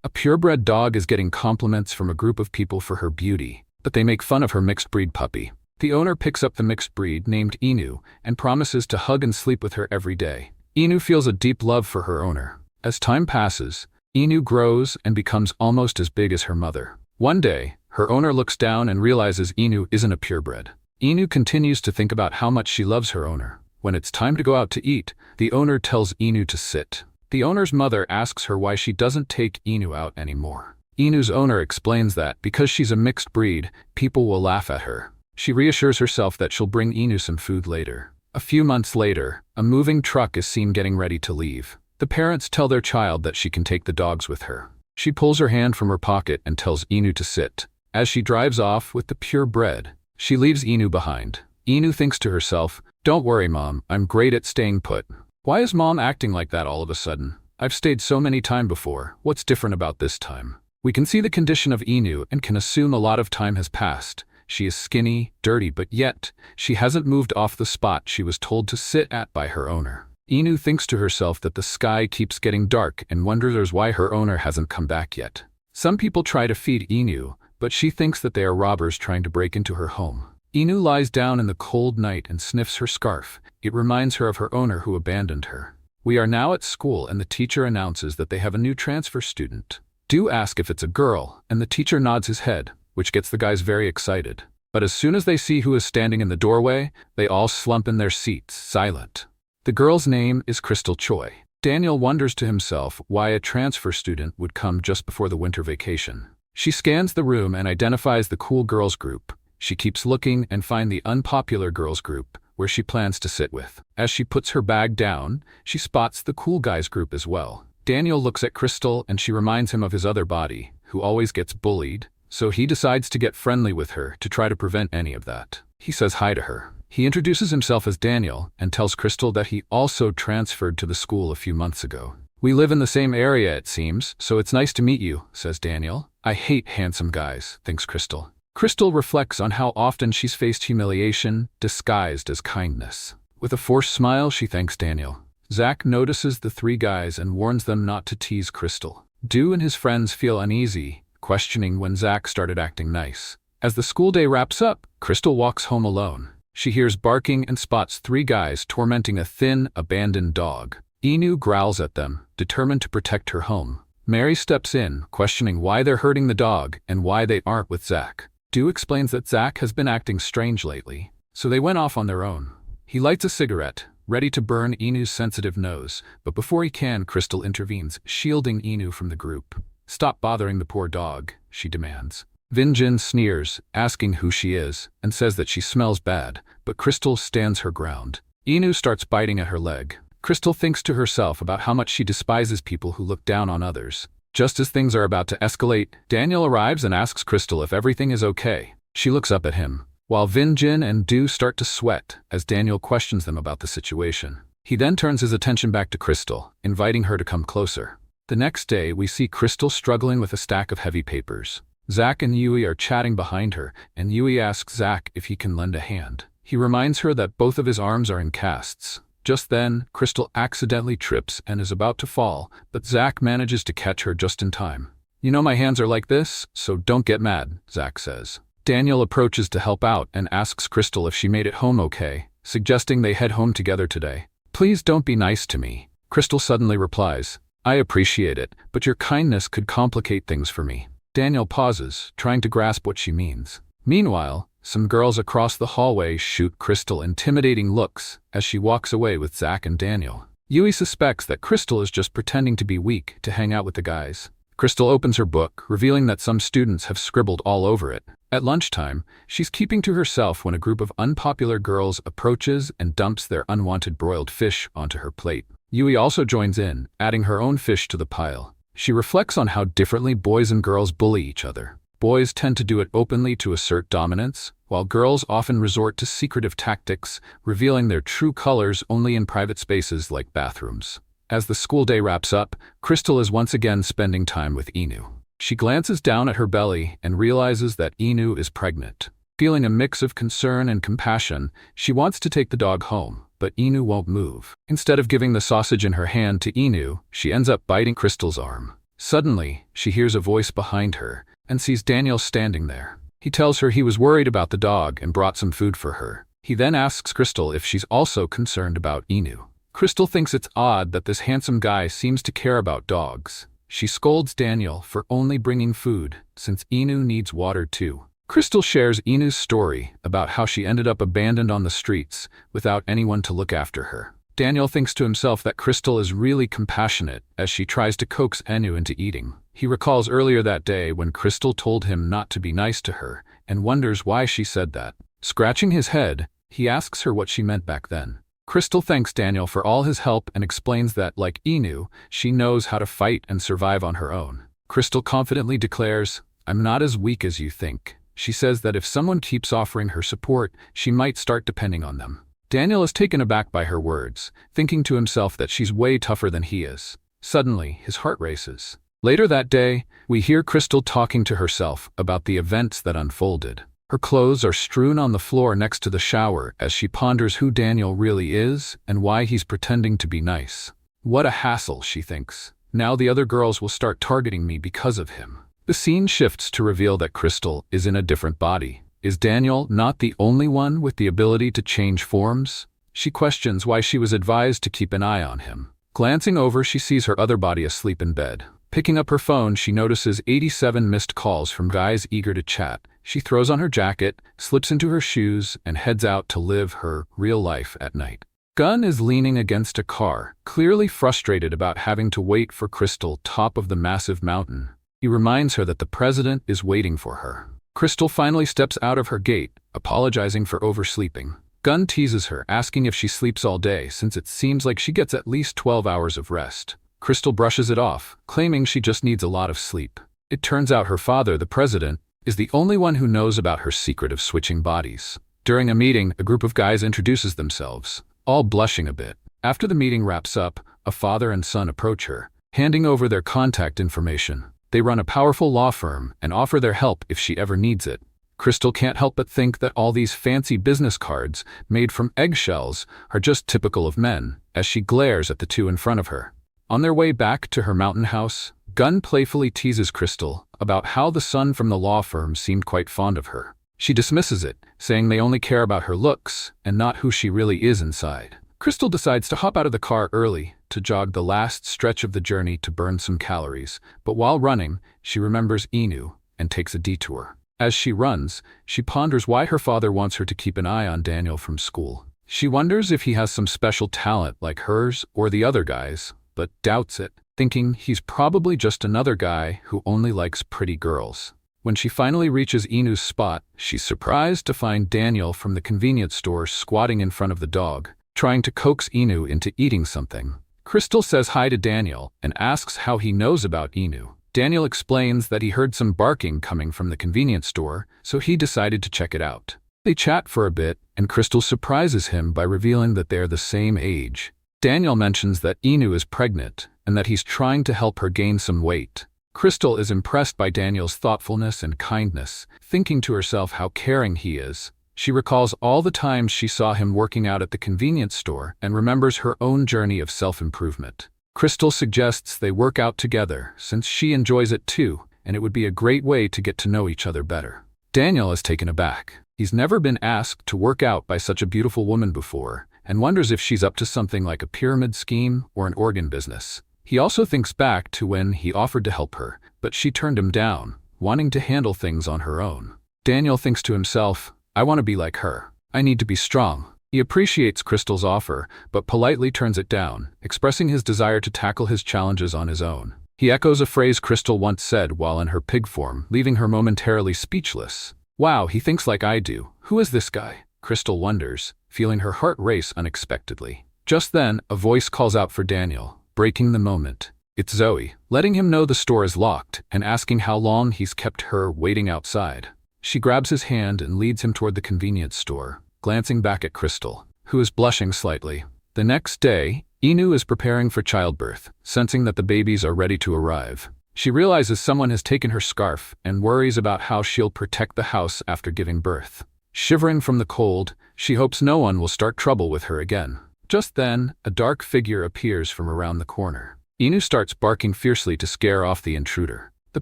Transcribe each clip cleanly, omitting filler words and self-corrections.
A purebred dog is getting compliments from a group of people for her beauty, but they make fun of her mixed-breed puppy. The owner picks up the mixed breed named Inu and promises to hug and sleep with her every day. Inu feels a deep love for her owner. As time passes, Inu grows and becomes almost as big as her mother. One day, her owner looks down and realizes Inu isn't a purebred. Inu continues to think about how much she loves her owner. When it's time to go out to eat, the owner tells Inu to sit. The owner's mother asks her why she doesn't take Inu out anymore. Inu's owner explains that because she's a mixed breed, people will laugh at her. She reassures herself that she'll bring Inu some food later. A few months later, a moving truck is seen getting ready to leave. The parents tell their child that she can take the dogs with her. She pulls her hand from her pocket and tells Inu to sit. As she drives off with the purebred, she leaves Inu behind. Inu thinks to herself, "Don't worry, Mom, I'm great at staying put. Why is Mom acting like that all of a sudden? I've stayed so many times before. What's different about this time?" We can see the condition of Inu and can assume a lot of time has passed. She is skinny, dirty, but yet, she hasn't moved off the spot she was told to sit at by her owner. Inu thinks to herself that the sky keeps getting dark and wonders why her owner hasn't come back yet. Some people try to feed Inu, but she thinks that they are robbers trying to break into her home. Inu lies down in the cold night and sniffs her scarf. It reminds her of her owner who abandoned her. We are now at school and the teacher announces that they have a new transfer student. Do ask if it's a girl, and the teacher nods his head, which gets the guys very excited. But as soon as they see who is standing in the doorway, they all slump in their seats, silent. The girl's name is Crystal Choi. Daniel wonders to himself why a transfer student would come just before the winter vacation. She scans the room and identifies the cool girls group. She keeps looking and finds the unpopular girls group, where she plans to sit with. As she puts her bag down, she spots the cool guys group as well. Daniel looks at Crystal and she reminds him of his other body, who always gets bullied. So he decides to get friendly with her to try to prevent any of that. He says hi to her. He introduces himself as Daniel and tells Crystal that he also transferred to the school a few months ago. "We live in the same area, it seems, so it's nice to meet you," says Daniel. "I hate handsome guys," thinks Crystal. Crystal reflects on how often she's faced humiliation disguised as kindness. With a forced smile, she thanks Daniel. Zach notices the three guys and warns them not to tease Crystal. Do and his friends feel uneasy, questioning when Zach started acting nice. As the school day wraps up, Crystal walks home alone. She hears barking and spots three guys tormenting a thin, abandoned dog. Inu growls at them, determined to protect her home. Mary steps in, questioning why they're hurting the dog and why they aren't with Zach. Do explains that Zach has been acting strange lately, so they went off on their own. He lights a cigarette, ready to burn Inu's sensitive nose, but before he can, Crystal intervenes, shielding Inu from the group. "Stop bothering the poor dog," she demands. Vinjin sneers, asking who she is, and says that she smells bad, but Crystal stands her ground. Inu starts biting at her leg. Crystal thinks to herself about how much she despises people who look down on others. Just as things are about to escalate, Daniel arrives and asks Crystal if everything is okay. She looks up at him, while Vinjin and Do start to sweat as Daniel questions them about the situation. He then turns his attention back to Crystal, inviting her to come closer. The next day, we see Crystal struggling with a stack of heavy papers. Zach and Yui are chatting behind her, and Yui asks Zach if he can lend a hand. He reminds her that both of his arms are in casts. Just then, Crystal accidentally trips and is about to fall, but Zach manages to catch her just in time. "You know my hands are like this, so don't get mad," Zach says. Daniel approaches to help out and asks Crystal if she made it home okay, suggesting they head home together today. "Please don't be nice to me." Crystal suddenly replies, "I appreciate it, but your kindness could complicate things for me." Daniel pauses, trying to grasp what she means. Meanwhile, some girls across the hallway shoot Crystal intimidating looks as she walks away with Zach and Daniel. Yui suspects that Crystal is just pretending to be weak to hang out with the guys. Crystal opens her book, revealing that some students have scribbled all over it. At lunchtime, she's keeping to herself when a group of unpopular girls approaches and dumps their unwanted broiled fish onto her plate. Yui also joins in, adding her own fish to the pile. She reflects on how differently boys and girls bully each other. Boys tend to do it openly to assert dominance, while girls often resort to secretive tactics, revealing their true colors only in private spaces like bathrooms. As the school day wraps up, Crystal is once again spending time with Inu. She glances down at her belly and realizes that Inu is pregnant. Feeling a mix of concern and compassion, she wants to take the dog home, but Inu won't move. Instead of giving the sausage in her hand to Inu, she ends up biting Crystal's arm. Suddenly, she hears a voice behind her and sees Daniel standing there. He tells her he was worried about the dog and brought some food for her. He then asks Crystal if she's also concerned about Inu. Crystal thinks it's odd that this handsome guy seems to care about dogs. She scolds Daniel for only bringing food, since Inu needs water too. Crystal shares Inu's story about how she ended up abandoned on the streets without anyone to look after her. Daniel thinks to himself that Crystal is really compassionate as she tries to coax Inu into eating. He recalls earlier that day when Crystal told him not to be nice to her and wonders why she said that. Scratching his head, he asks her what she meant back then. Crystal thanks Daniel for all his help and explains that, like Inu, she knows how to fight and survive on her own. Crystal confidently declares, "I'm not as weak as you think." She says that if someone keeps offering her support, she might start depending on them. Daniel is taken aback by her words, thinking to himself that she's way tougher than he is. Suddenly, his heart races. Later that day, we hear Crystal talking to herself about the events that unfolded. Her clothes are strewn on the floor next to the shower as she ponders who Daniel really is and why he's pretending to be nice. What a hassle, she thinks. Now the other girls will start targeting me because of him. The scene shifts to reveal that Crystal is in a different body. Is Daniel not the only one with the ability to change forms? She questions why she was advised to keep an eye on him. Glancing over, she sees her other body asleep in bed. Picking up her phone, she notices 87 missed calls from guys eager to chat. She throws on her jacket, slips into her shoes, and heads out to live her real life at night. Gunn is leaning against a car, clearly frustrated about having to wait for Crystal top of the massive mountain. He reminds her that the president is waiting for her. Crystal finally steps out of her gate, apologizing for oversleeping. Gunn teases her, asking if she sleeps all day since it seems like she gets at least 12 hours of rest. Crystal brushes it off, claiming she just needs a lot of sleep. It turns out her father, the president, is the only one who knows about her secret of switching bodies. During a meeting, a group of guys introduces themselves, all blushing a bit. After the meeting wraps up, a father and son approach her, handing over their contact information. They run a powerful law firm and offer their help if she ever needs it. Crystal can't help but think that all these fancy business cards, made from eggshells, are just typical of men, as she glares at the two in front of her. On their way back to her mountain house, Gunn playfully teases Crystal about how the son from the law firm seemed quite fond of her. She dismisses it, saying they only care about her looks and not who she really is inside. Crystal decides to hop out of the car early to jog the last stretch of the journey to burn some calories, but while running, she remembers Inu and takes a detour. As she runs, she ponders why her father wants her to keep an eye on Daniel from school. She wonders if he has some special talent like hers or the other guys, but doubts it, thinking he's probably just another guy who only likes pretty girls. When she finally reaches Inu's spot, she's surprised to find Daniel from the convenience store squatting in front of the dog, trying to coax Inu into eating something. Crystal says hi to Daniel and asks how he knows about Inu. Daniel explains that he heard some barking coming from the convenience store, so he decided to check it out. They chat for a bit, and Crystal surprises him by revealing that they're the same age. Daniel mentions that Inu is pregnant and that he's trying to help her gain some weight. Crystal is impressed by Daniel's thoughtfulness and kindness, thinking to herself how caring he is. She recalls all the times she saw him working out at the convenience store and remembers her own journey of self-improvement. Crystal suggests they work out together since she enjoys it too, and it would be a great way to get to know each other better. Daniel is taken aback. He's never been asked to work out by such a beautiful woman before, and wonders if she's up to something like a pyramid scheme or an organ business. He also thinks back to when he offered to help her, but she turned him down, wanting to handle things on her own. Daniel thinks to himself, I want to be like her. I need to be strong. He appreciates Crystal's offer, but politely turns it down, expressing his desire to tackle his challenges on his own. He echoes a phrase Crystal once said while in her pig form, leaving her momentarily speechless. Wow, he thinks like I do. Who is this guy? Crystal wonders, feeling her heart race unexpectedly. Just then, a voice calls out for Daniel, breaking the moment. It's Zoe, letting him know the store is locked and asking how long he's kept her waiting outside. She grabs his hand and leads him toward the convenience store, glancing back at Crystal, who is blushing slightly. The next day, Inu is preparing for childbirth, sensing that the babies are ready to arrive. She realizes someone has taken her scarf and worries about how she'll protect the house after giving birth. Shivering from the cold, she hopes no one will start trouble with her again. Just then, a dark figure appears from around the corner. Inu starts barking fiercely to scare off the intruder. The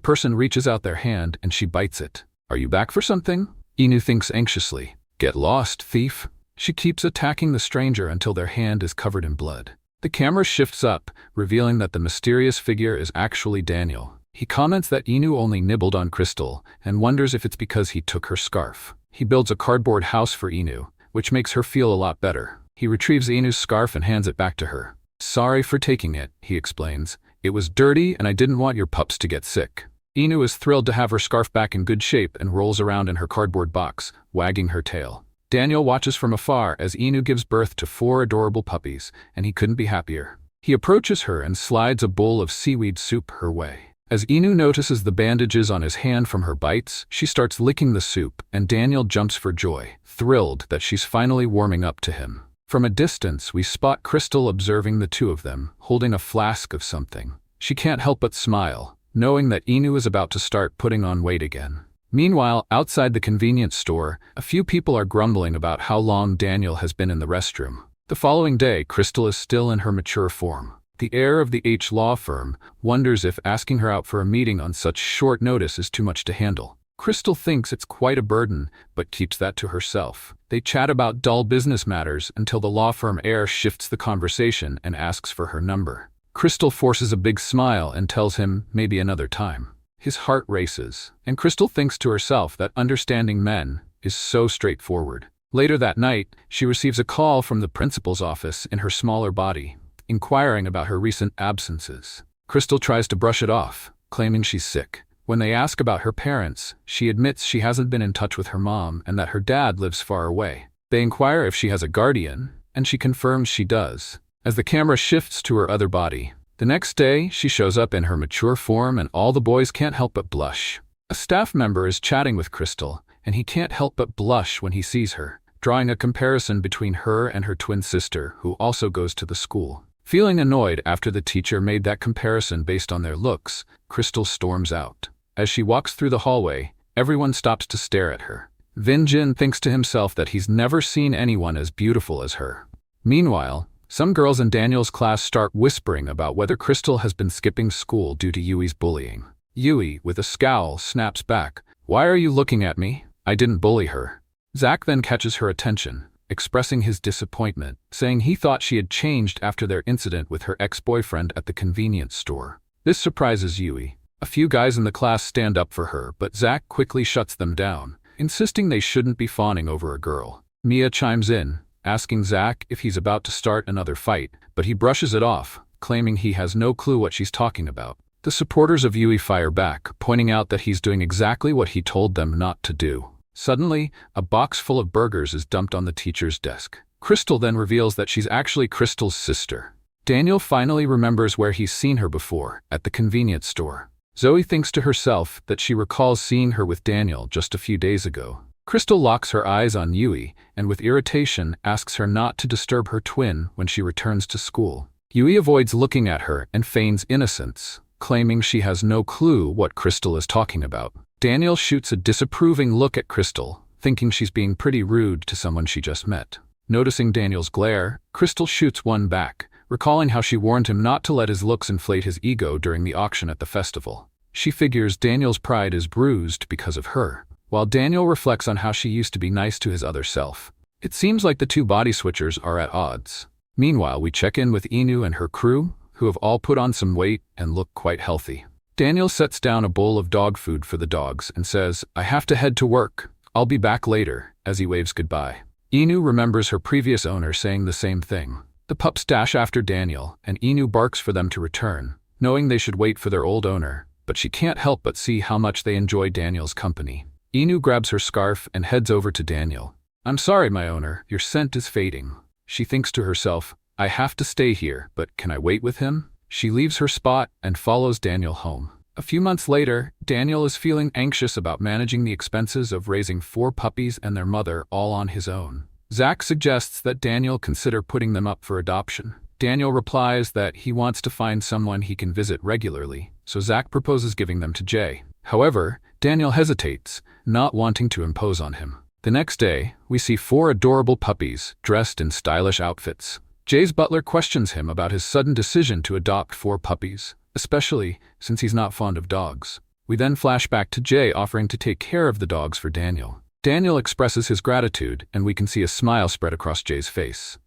person reaches out their hand and she bites it. Are you back for something? Inu thinks anxiously. Get lost, thief. She keeps attacking the stranger until their hand is covered in blood. The camera shifts up, revealing that the mysterious figure is actually Daniel. He comments that Inu only nibbled on Crystal and wonders if it's because he took her scarf. He builds a cardboard house for Inu, which makes her feel a lot better. He retrieves Inu's scarf and hands it back to her. Sorry for taking it, he explains. It was dirty and I didn't want your pups to get sick. Inu is thrilled to have her scarf back in good shape and rolls around in her cardboard box, wagging her tail. Daniel watches from afar as Inu gives birth to 4 adorable puppies, and he couldn't be happier. He approaches her and slides a bowl of seaweed soup her way. As Inu notices the bandages on his hand from her bites, she starts licking the soup, and Daniel jumps for joy, thrilled that she's finally warming up to him. From a distance, we spot Crystal observing the two of them, holding a flask of something. She can't help but smile, knowing that Inu is about to start putting on weight again. Meanwhile, outside the convenience store, a few people are grumbling about how long Daniel has been in the restroom. The following day, Crystal is still in her mature form. The heir of the H law firm wonders if asking her out for a meeting on such short notice is too much to handle. Crystal thinks it's quite a burden, but keeps that to herself. They chat about dull business matters until the law firm heir shifts the conversation and asks for her number. Crystal forces a big smile and tells him maybe another time. His heart races, and Crystal thinks to herself that understanding men is so straightforward. Later that night, she receives a call from the principal's office in her smaller body, inquiring about her recent absences. Crystal tries to brush it off, claiming she's sick. When they ask about her parents, she admits she hasn't been in touch with her mom and that her dad lives far away. They inquire if she has a guardian, and she confirms she does. As the camera shifts to her other body, the next day, she shows up in her mature form and all the boys can't help but blush. A staff member is chatting with Crystal, and he can't help but blush when he sees her, drawing a comparison between her and her twin sister, who also goes to the school. Feeling annoyed after the teacher made that comparison based on their looks, Crystal storms out. As she walks through the hallway, everyone stops to stare at her. Vin Jin thinks to himself that he's never seen anyone as beautiful as her. Meanwhile, some girls in Daniel's class start whispering about whether Crystal has been skipping school due to Yui's bullying. Yui, with a scowl, snaps back. Why are you looking at me? I didn't bully her. Zack then catches her attention, expressing his disappointment, saying he thought she had changed after their incident with her ex-boyfriend at the convenience store. This surprises Yui. A few guys in the class stand up for her, but Zack quickly shuts them down, insisting they shouldn't be fawning over a girl. Mia chimes in, asking Zack if he's about to start another fight, but he brushes it off, claiming he has no clue what she's talking about. The supporters of Yui fire back, pointing out that he's doing exactly what he told them not to do. Suddenly, a box full of burgers is dumped on the teacher's desk. Crystal then reveals that she's actually Crystal's sister. Daniel finally remembers where he's seen her before, at the convenience store. Zoe thinks to herself that she recalls seeing her with Daniel just a few days ago. Crystal locks her eyes on Yui and with irritation asks her not to disturb her twin when she returns to school. Yui avoids looking at her and feigns innocence, claiming she has no clue what Crystal is talking about. Daniel shoots a disapproving look at Crystal, thinking she's being pretty rude to someone she just met. Noticing Daniel's glare, Crystal shoots one back, recalling how she warned him not to let his looks inflate his ego during the auction at the festival. She figures Daniel's pride is bruised because of her, while Daniel reflects on how she used to be nice to his other self. It seems like the two body switchers are at odds. Meanwhile, we check in with Inu and her crew, who have all put on some weight and look quite healthy. Daniel sets down a bowl of dog food for the dogs and says, I have to head to work. I'll be back later, as he waves goodbye. Inu remembers her previous owner saying the same thing. The pups dash after Daniel, and Inu barks for them to return, knowing they should wait for their old owner, but she can't help but see how much they enjoy Daniel's company. Inu grabs her scarf and heads over to Daniel. I'm sorry, my owner, your scent is fading. She thinks to herself, I have to stay here, but can I wait with him? She leaves her spot and follows Daniel home. A few months later, Daniel is feeling anxious about managing the expenses of raising 4 puppies and their mother all on his own. Zack suggests that Daniel consider putting them up for adoption. Daniel replies that he wants to find someone he can visit regularly, so Zack proposes giving them to Jay. However, Daniel hesitates, not wanting to impose on him. The next day, we see 4 adorable puppies dressed in stylish outfits. Jay's butler questions him about his sudden decision to adopt 4 puppies, especially since he's not fond of dogs. We then flash back to Jay offering to take care of the dogs for Daniel. Daniel expresses his gratitude, and we can see a smile spread across Jay's face.